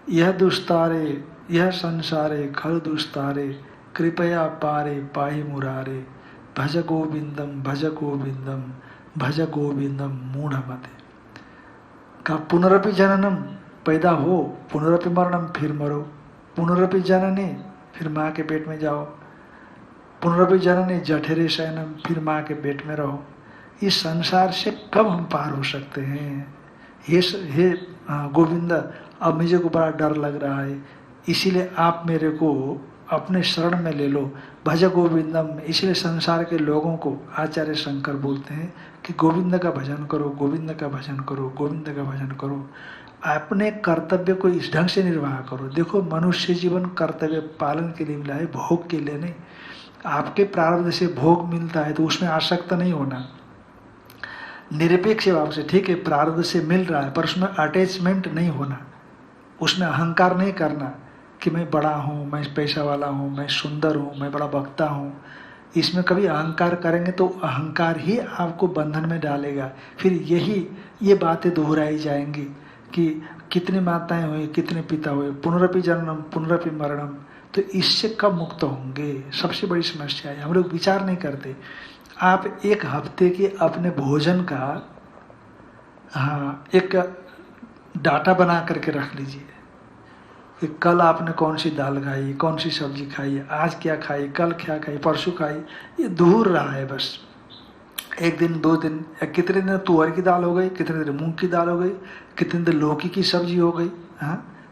यह दुस्तारे यह संसारे खल दुस्तारे कृपया पारे पाहि मुरारे भज गोविंदम भज गोविंदम भज गोविंदम मूढ़मते। का पुनरपि जननम, पैदा हो, पुनरपि मरणम, फिर मरो, पुनरपि जननी, फिर माँ के पेट में जाओ, पुनरपि जननी जठरे शयनम, फिर माँ के पेट में रहो। इस संसार से कब हम पार हो सकते हैं? हे गोविंद, अब मुझे को बड़ा डर लग रहा है, इसीलिए आप मेरे को अपने शरण में ले लो। भज गोविंदम, इसलिए संसार के लोगों को आचार्य शंकर बोलते हैं कि गोविंद का भजन करो, गोविंद का भजन करो, गोविंद का भजन करो। अपने कर्तव्य को इस ढंग से निर्वाह करो। देखो, मनुष्य जीवन कर्तव्य पालन के लिए मिला है, भोग के लिए नहीं। आपके प्रारब्ध से भोग मिलता है तो उसमें आसक्त नहीं होना, निरपेक्ष भाव से, ठीक है प्रारब्ध से मिल रहा है पर उसमें अटैचमेंट नहीं होना, उसमें अहंकार नहीं करना कि मैं बड़ा हूँ, मैं पैसा वाला हूँ, मैं सुंदर हूँ, मैं बड़ा वक्ता हूँ। इसमें कभी अहंकार करेंगे तो अहंकार ही आपको बंधन में डालेगा। फिर ये बातें दोहराई जाएंगी कि कितनी माताएं हुई, कितने पिता हुए, पुनरपि जन्म पुनरपि मरणम। तो इससे कब मुक्त होंगे? सबसे बड़ी समस्या है, हम लोग विचार नहीं करते। आप एक हफ्ते के अपने भोजन का एक डाटा बना करके रख लीजिए कि कल आपने कौन सी दाल खाई, कौन सी सब्जी खाई, आज क्या खाई, कल क्या खाई, परसों खाई। ये दूर रहा है बस। एक दिन, 2 दिन, या कितने दिन तुअर की दाल हो गई, कितने दिन मूंग की दाल हो गई, कितने दिन लौकी की सब्जी हो गई।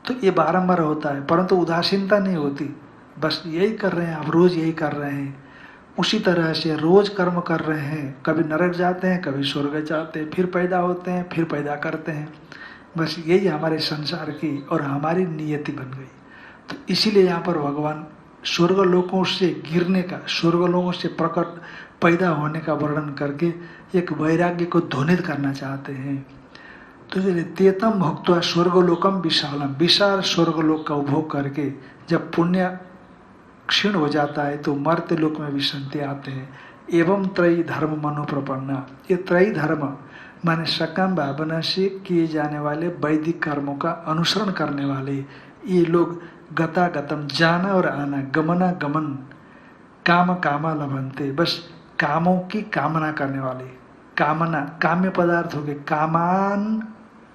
तो ये बारंबार होता है, परंतु उदासीनता नहीं होती। बस यही कर रहे हैं, आप रोज यही कर रहे हैं। उसी तरह से रोज कर्म कर रहे हैं, कभी नरक जाते हैं, कभी स्वर्ग जाते हैं, फिर पैदा होते हैं, फिर पैदा करते हैं। बस यही हमारे संसार की और हमारी नियति बन गई। तो इसीलिए यहाँ पर भगवान स्वर्ग लोकों से गिरने का, स्वर्ग लोकों से प्रकट पैदा होने का वर्णन करके एक वैराग्य को ध्वनित करना चाहते हैं। तो तेतम भुक्त्वा स्वर्गलोकम विशालम, विशाल स्वर्गलोक का उपभोग करके जब पुण्य क्षीण हो जाता है तो मर्त्य लोक में विसंति आते हैं। एवं त्रयी धर्म मनोप्रपन्ना, ये त्रयी धर्म माने सकाम भावना से किए जाने वाले वैदिक कर्मों का अनुसरण करने वाले ये लोग गता गतम, जाना और आना, गमना गमन, काम कामा लभंते, बस कामों की कामना करने वाले, कामना काम्य पदार्थ हो गए, कामान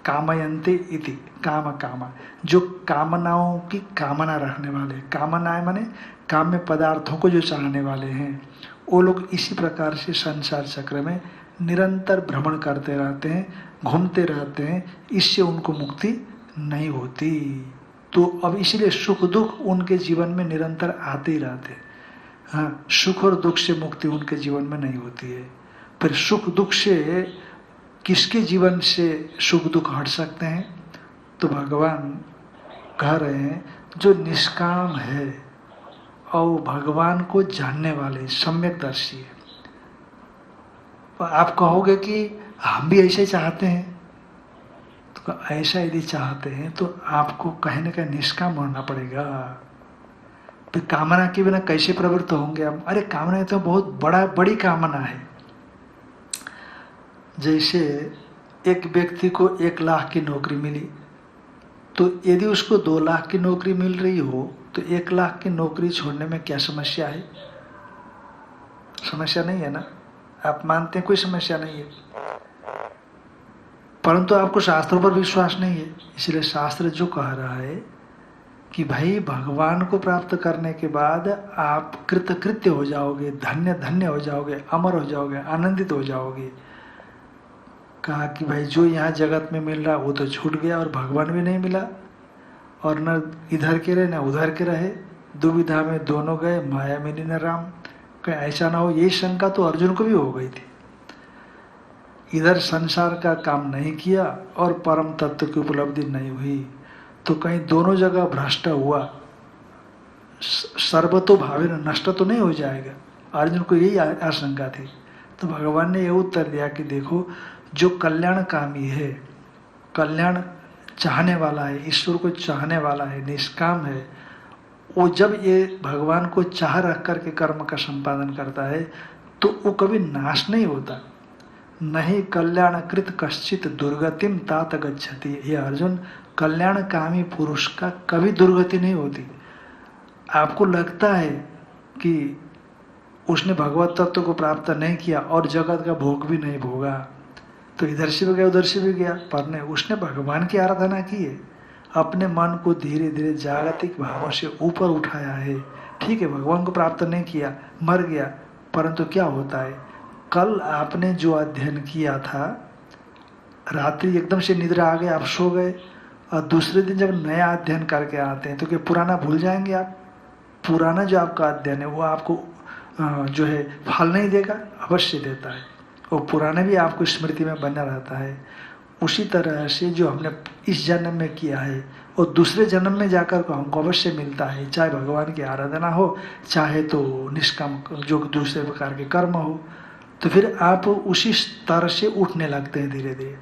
कामयंते इति, काम कामा, जो कामनाओं की कामना रखने वाले, कामनाएं माने काम्य पदार्थों को जो चाहने वाले हैं, वो लोग इसी प्रकार से संसार चक्र में निरंतर भ्रमण करते रहते हैं, घूमते रहते हैं। इससे उनको मुक्ति नहीं होती। तो अब इसलिए सुख दुख उनके जीवन में निरंतर आते ही रहते हैं। सुख और दुख से मुक्ति उनके जीवन में नहीं होती है। फिर सुख दुख से किसके जीवन से सुख दुख हट सकते हैं? तो भगवान कह रहे हैं जो निष्काम है और भगवान को जानने वाले सम्यकदर्शी है। आप कहोगे कि हम भी ऐसे चाहते हैं, तो ऐसा यदि चाहते हैं तो आपको कहीं ना कहीं निष्काम होना पड़ेगा। तो कामना के बिना कैसे प्रवृत्त होंगे हम? अरे कामना तो बहुत बड़ी कामना है। जैसे एक व्यक्ति को 1 लाख की नौकरी मिली, तो यदि उसको 2 लाख की नौकरी मिल रही हो तो 1 लाख की नौकरी छोड़ने में क्या समस्या है? समस्या नहीं है ना? आप मानते हैं कोई समस्या नहीं है, परंतु आपको शास्त्रों पर विश्वास नहीं है। इसलिए शास्त्र जो कह रहा है कि भाई भगवान को प्राप्त करने के बाद आप कृतकृत्य हो जाओगे, धन्य धन्य हो जाओगे, अमर हो जाओगे, आनंदित हो जाओगे। कहा कि भाई जो यहाँ जगत में मिल रहा वो तो छूट गया और भगवान भी नहीं मिला, और न इधर के रहे न उधर के रहे, दुविधा में दोनों गए, माया मिली न राम। कहीं ऐसा ना हो, यही शंका तो अर्जुन को भी हो गई थी। इधर संसार का काम नहीं किया और परम तत्व की उपलब्धि नहीं हुई, तो कहीं दोनों जगह भ्रष्ट हुआ, सर्वतो भावे नष्ट तो नहीं हो जाएगा। अर्जुन को यही आशंका थी। तो भगवान ने यह उत्तर दिया कि देखो, जो कल्याणकामी है, कल्याण चाहने वाला है, ईश्वर को चाहने वाला है, निष्काम है, वो जब ये भगवान को चाह रख करके कर्म का संपादन करता है तो वो कभी नाश नहीं होता। नहीं कल्याणकृत कश्चित दुर्गतिम तात गच्छति। ये अर्जुन, कल्याणकामी पुरुष का कभी दुर्गति नहीं होती। आपको लगता है कि उसने भगवत तत्व को प्राप्त नहीं किया और जगत का भोग भी नहीं भोगा, तो इधर से भी गया उधर से भी गया, पर नहीं, उसने भगवान की आराधना की है, अपने मन को धीरे धीरे जागतिक भावों से ऊपर उठाया है। ठीक है, भगवान को प्राप्त नहीं किया, मर गया, परंतु क्या होता है, कल आपने जो अध्ययन किया था, रात्रि एकदम से निद्रा आ गई, आप सो गए, और दूसरे दिन जब नया अध्ययन करके आते हैं तो क्या पुराना भूल जाएंगे आप? पुराना जो आपका अध्ययन है वो आपको जो है फल नहीं देगा, अवश्य देता है, और पुराने भी आपको स्मृति में बना रहता है। उसी तरह से जो हमने इस जन्म में किया है और दूसरे जन्म में जाकर को हमको अवश्य मिलता है, चाहे भगवान की आराधना हो, चाहे तो निष्काम जो दूसरे प्रकार के कर्म हो। तो फिर आप उसी स्तर से उठने लगते हैं धीरे धीरे।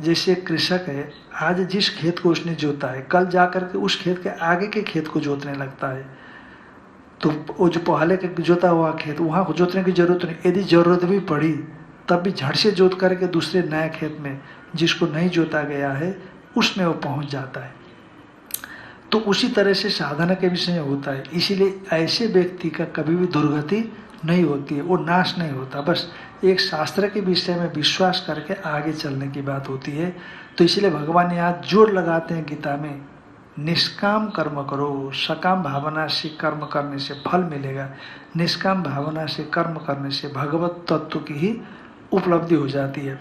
जैसे कृषक है, आज जिस खेत को उसने जोता है, कल जाकर के उस खेत के आगे के खेत को जोतने लगता है। तो वो जो पहले के जोता हुआ खेत, वहाँ को जोतने की जरूरत नहीं, यदि जरूरत भी पड़ी तब भी झट से जोत करके दूसरे नए खेत में जिसको नहीं जोता गया है उसमें वो पहुंच जाता है। तो उसी तरह से साधना के विषय में होता है। इसीलिए ऐसे व्यक्ति का कभी भी दुर्गति नहीं होती है, वो नाश नहीं होता, बस एक शास्त्र के विषय में विश्वास करके आगे चलने की बात होती है। तो इसलिए भगवान यहाँ जोर लगाते हैं गीता में, निष्काम कर्म करो, सकाम भावना से कर्म करने से फल मिलेगा, निष्काम भावना से कर्म करने से भगवत तत्व की ही उपलब्धि हो जाती है।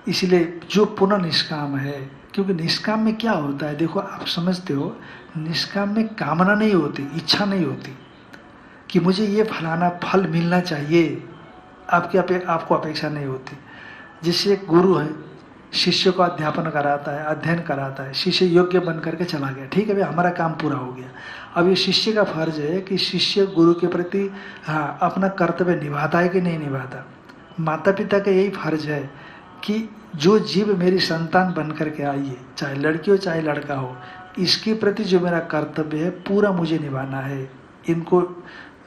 इसलिए जो पुनः निष्काम है, क्योंकि निष्काम में क्या होता है, देखो आप समझते हो, निष्काम में कामना नहीं होती, इच्छा नहीं होती कि मुझे ये फलाना फल मिलना चाहिए, आपको अपेक्षा नहीं होती। जैसे एक गुरु है, शिष्य को अध्यापन कराता है, अध्ययन कराता है, शिष्य योग्य बन करके चला गया, ठीक है भाई, हमारा काम पूरा हो गया। अब ये शिष्य का फर्ज है कि शिष्य गुरु के प्रति अपना कर्तव्य निभाता है कि नहीं निभाता। माता पिता का यही फर्ज है कि जो जीव मेरी संतान बन करके आई है, चाहे लड़की हो चाहे लड़का हो, इसके प्रति जो मेरा कर्तव्य है पूरा मुझे निभाना है। इनको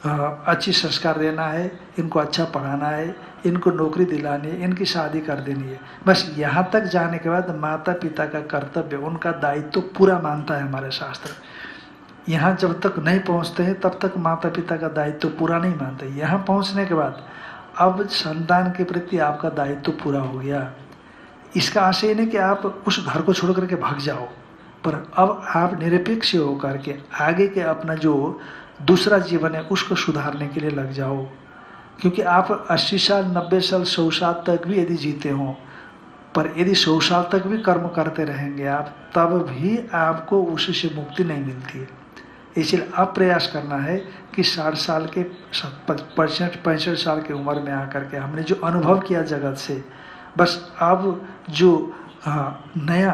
अच्छी संस्कार देना है, इनको अच्छा पढ़ाना है, इनको नौकरी दिलानी है, इनकी शादी कर देनी है। बस यहाँ तक जाने के बाद माता पिता का कर्तव्य, उनका दायित्व तो पूरा मानता है हमारे शास्त्र। यहाँ जब तक नहीं पहुँचते हैं तब तक माता पिता का दायित्व तो पूरा नहीं मानते। यहाँ पहुँचने के बाद अब संतान के प्रति आपका दायित्व तो पूरा हो गया। इसका आशय नहीं कि आप उस घर को छोड़ करके भाग जाओ, पर अब आप निरपेक्ष होकर के आगे के अपना जो दूसरा जीवन है उसको सुधारने के लिए लग जाओ। क्योंकि आप 80 साल 90 साल 100 साल तक भी यदि जीते हों, पर यदि 100 साल तक भी कर्म करते रहेंगे आप, तब भी आपको उसी से मुक्ति नहीं मिलती है। इसलिए अब प्रयास करना है कि 60 साल के 65 साल की उम्र में आकर के हमने जो अनुभव किया जगत से, बस अब जो नया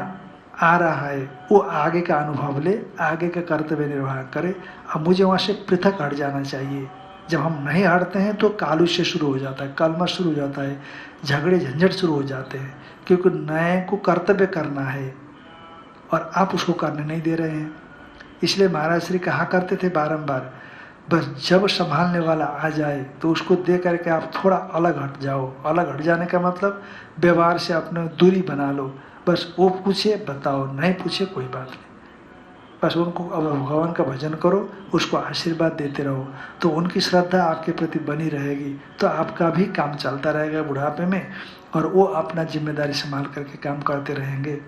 आ रहा है वो आगे का अनुभव ले, आगे का कर्तव्य निर्वाह करे। अब मुझे वहाँ से पृथक हट जाना चाहिए। जब हम नहीं हटते हैं तो कालुष्य शुरू हो जाता है, कलमश शुरू हो जाता है, झगड़े झंझट शुरू हो जाते हैं, क्योंकि नए को कर्तव्य करना है और आप उसको करने नहीं दे रहे हैं। इसलिए महाराज श्री कहा करते थे बारंबार बस जब संभालने वाला आ जाए तो उसको दे करके आप थोड़ा अलग हट जाओ। अलग हट जाने का मतलब व्यवहार से अपने दूरी बना लो। बस वो पूछे बताओ, नहीं पूछे कोई बात नहीं। बस उनको अब भगवान का भजन करो, उसको आशीर्वाद देते रहो, तो उनकी श्रद्धा आपके प्रति बनी रहेगी, तो आपका भी काम चलता रहेगा बुढ़ापे में, और वो अपना जिम्मेदारी संभाल करके काम करते रहेंगे।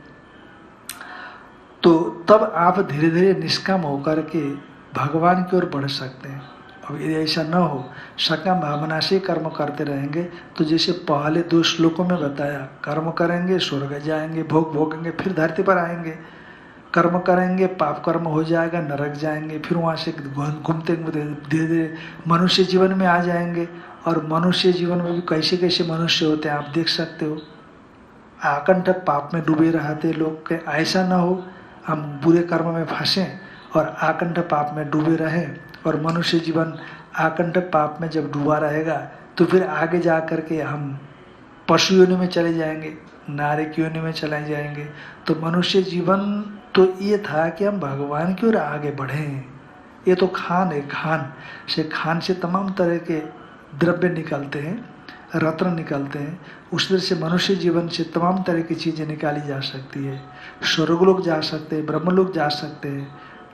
तो तब आप धीरे धीरे निष्काम होकर के भगवान की ओर बढ़ सकते हैं। अब यदि ऐसा न हो, सकाम भावना से कर्म करते रहेंगे, तो जैसे पहले 2 श्लोकों में बताया, कर्म करेंगे स्वर्ग जाएंगे, भोग भोगेंगे, फिर धरती पर आएंगे। कर्म करेंगे, पाप कर्म हो जाएगा, नरक जाएंगे, फिर वहाँ से घूमते घूमते धीरे धीरे मनुष्य जीवन में आ जाएंगे। और मनुष्य जीवन में भी कैसे कैसे मनुष्य होते हैं आप देख सकते हो। आकंठक पाप में डूबे रहते लोग के, ऐसा न हो हम बुरे कर्म में फंसें और आकंठक पाप में डूबे रहें, और मनुष्य जीवन आकंठक पाप में जब डूबा रहेगा तो फिर आगे जा कर के हम पशु योनि में चले जाएंगे, नारी की योनि में चले जाएंगे। तो मनुष्य जीवन तो ये था कि हम भगवान की ओर आगे बढ़ें। ये तो खान है, खान से तमाम तरह के द्रव्य निकलते हैं, रत्न निकलते हैं। उस तरह से मनुष्य जीवन से तमाम तरह की चीज़ें निकाली जा सकती है। स्वर्गलोक जा सकते हैं, ब्रह्मलोक जा सकते हैं,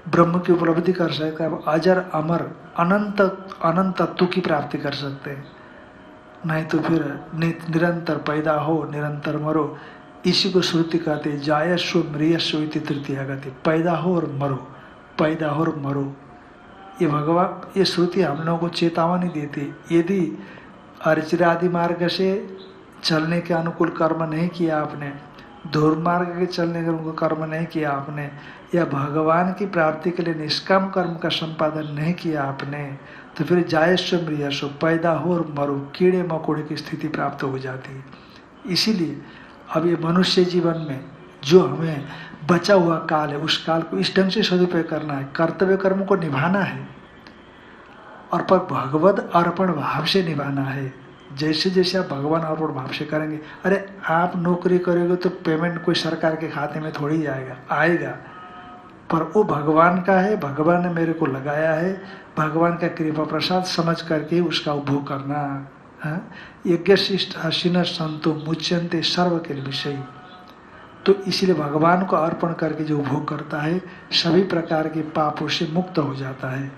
ब्रह्म की उपलब्धि कर सकते हैं, अजर अमर अनंत तत्व की प्राप्ति कर सकते हैं। नहीं तो फिर निरंतर पैदा हो निरंतर मरो, इसी को श्रुति कहते हैं, जायस्व मृयस्व इति तृतीया गति। पैदा हो और मरो, पैदा हो और मरो। ये भगवान, ये श्रुति हम लोगों को चेतावनी देती। यदि अर्चिरादि मार्ग से चलने के अनुकूल कर्म नहीं किया आपने, दुर्मार्ग के चलने के अनुकूल कर्म नहीं किया आपने, या भगवान की प्राप्ति के लिए निष्काम कर्म का संपादन नहीं किया आपने, तो फिर जायस्व मृयस्व, पैदा हो और मरो, कीड़े मकोड़े की स्थिति प्राप्त हो जाती है। इसीलिए अब ये मनुष्य जीवन में जो हमें बचा हुआ काल है, उस काल को इस ढंग से सदुपयोग करना है, कर्तव्य कर्म को निभाना है, और पर भगवद अर्पण भाव से निभाना है। जैसे जैसे आप भगवान अर्पण भाव से करेंगे, अरे आप नौकरी करोगे तो पेमेंट कोई सरकार के खाते में थोड़ी आएगा, पर वो भगवान का है, भगवान ने मेरे को लगाया है, भगवान का कृपा प्रसाद समझ करके उसका उपभोग करना। यज्ञशिष्ट हसीन संतो मुच्यंते सर्व के विषय। तो इसलिए भगवान को अर्पण करके जो उपभोग करता है सभी प्रकार के पापों से मुक्त हो जाता है।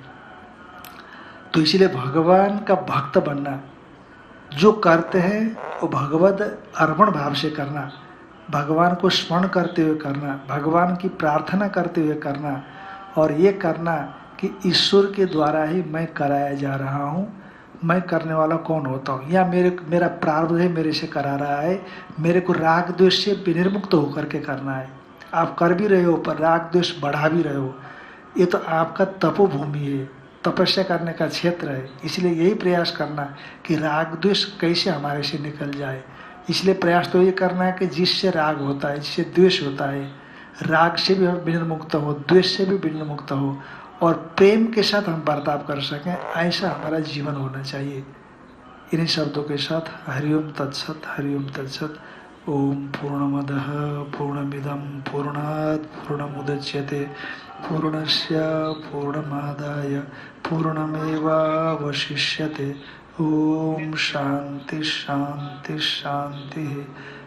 तो इसलिए भगवान का भक्त बनना, जो करते हैं वो भगवद अर्पण भाव से करना, भगवान को स्मरण करते हुए करना, भगवान की प्रार्थना करते हुए करना, और ये करना कि ईश्वर के द्वारा ही मैं कराया जा रहा हूँ, मैं करने वाला कौन होता हूँ, या मेरा प्रारब्ध है मेरे से करा रहा है, मेरे को राग द्वेष से विनिर्मुक्त होकर के करना है। आप कर भी रहे हो पर राग द्वेष बढ़ा भी रहे हो, ये तो आपका तपोभूमि है, तपस्या करने का क्षेत्र है। इसलिए यही प्रयास करना कि राग द्वेष कैसे हमारे से निकल जाए। इसलिए प्रयास तो ये करना है कि जिससे राग होता है, जिससे द्वेष होता है, राग से भी हम विनिर्मुक्त हो, द्वेष से भी विनिर्मुक्त हो, और प्रेम के साथ हम बर्ताव कर सकें, ऐसा हमारा जीवन होना चाहिए। इन्हीं शब्दों के साथ हरिओम तत्सत, हरिओम तत्सत। ओम पूर्णमदः पूर्णमिदं पूर्णात् पूर्णमुदच्यते पूर्णस्य पूर्णमादाय पूर्णमेवावशिष्यते। ओम शांति शांति शांति।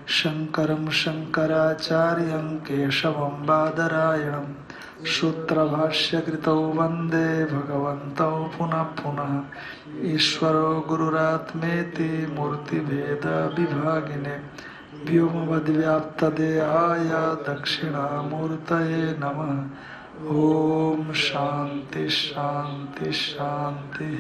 शंकरं शंकराचार्यं केशवं बादरायणं सूत्रभाष्यकृतौ वन्दे भगवन्तौ पुनः पुनः। ईश्वरो गुरुरात्मेति मूर्तिभेदविभागिने व्योमवद्व्याप्तदेहाय दक्षिणामूर्तये नमः। ओम शांति शांति शांति।